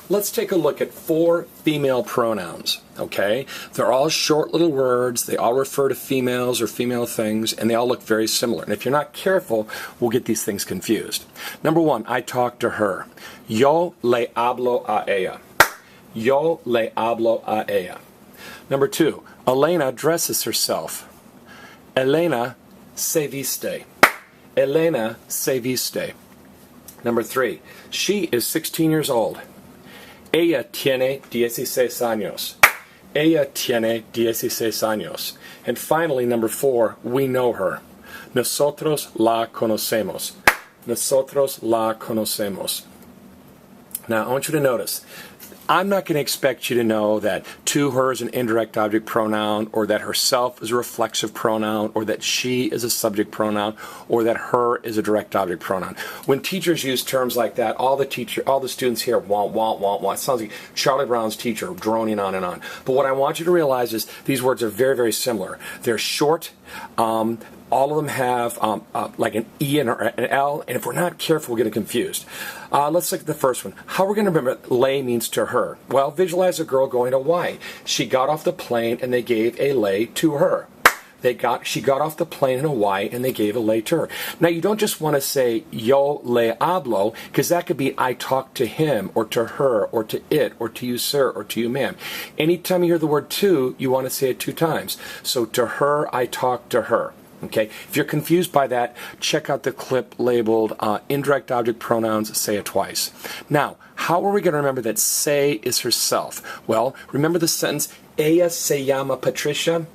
Let's take a look at 4 female pronouns, okay? They're all short little words. They all refer to females or female things, and they all look very similar. And if you're not careful, we'll get these things confused. Number 1, I talk to her. Yo le hablo a ella. Yo le hablo a ella. Number 2, Elena dresses herself. Elena se viste. Elena se viste. Number 3, she is 16 years old. Ella tiene 16 años. Ella tiene 16 años. And finally, number 4, we know her. Nosotros la conocemos. Nosotros la conocemos. Now, I want you to notice, I'm not going to expect you to know that to her is an indirect object pronoun, or that herself is a reflexive pronoun, or that she is a subject pronoun, or that her is a direct object pronoun. When teachers use terms like that, all the students here want. It sounds like Charlie Brown's teacher droning on and on. But what I want you to realize is these words are very, very similar. They're short. All of them have like an E and an L, and if we're not careful, we'll get confused. Let's look at the first one. How are we going to remember lay means to her? Well, visualize a girl going to Hawaii. She got off the plane and they gave a lay to her. She got off the plane in Hawaii and they gave a lay to her. Now, you don't just want to say yo le hablo, because that could be I talk to him, or to her, or to it, or to you sir, or to you ma'am. Anytime you hear the word to, you want to say it 2 times. So to her, I talk to her. Okay, if you're confused by that, check out the clip labeled indirect object pronouns, say it twice. Now, how are we going to remember that say is herself? Well, remember the sentence, ella se llama Patricia?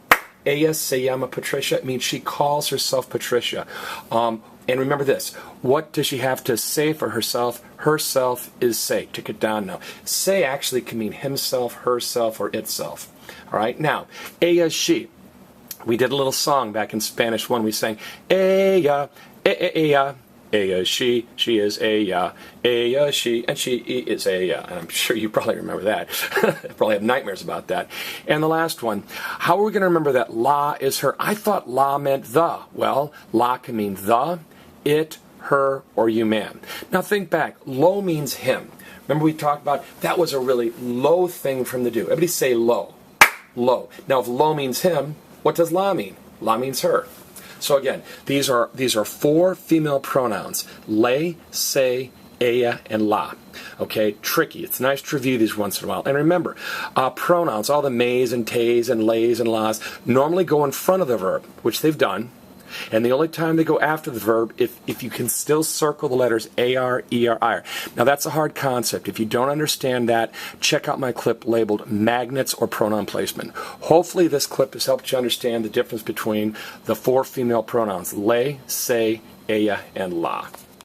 Ella se llama Patricia. It means she calls herself Patricia. And remember this, what does she have to say for herself? Herself is say. Take it down now. Say actually can mean himself, herself, or itself. All right, now, ella, she. We did a little song back in Spanish 1. We sang, ella, ella, ella, she is ella, ella, she, and she is ella. And I'm sure you probably remember that. Probably have nightmares about that. And the last one, how are we going to remember that la is her? I thought la meant the. Well, la can mean the, it, her, or you ma'am. Now think back. Lo means him. Remember we talked about that was a really low thing for him to do. Everybody say lo. Lo. Now if lo means him, what does la mean? La means her. So again, these are 4 female pronouns: lay, say, ella, and la. Okay, tricky. It's nice to review these once in a while. And remember, pronouns, all the mays and tays and lays and las, normally go in front of the verb, which they've done. And the only time they go after the verb, if you can still circle the letters AR, ER, IR. Now that's a hard concept. If you don't understand that, check out my clip labeled Magnets or Pronoun Placement. Hopefully this clip has helped you understand the difference between the 4 female pronouns, lay, say, ella, and la.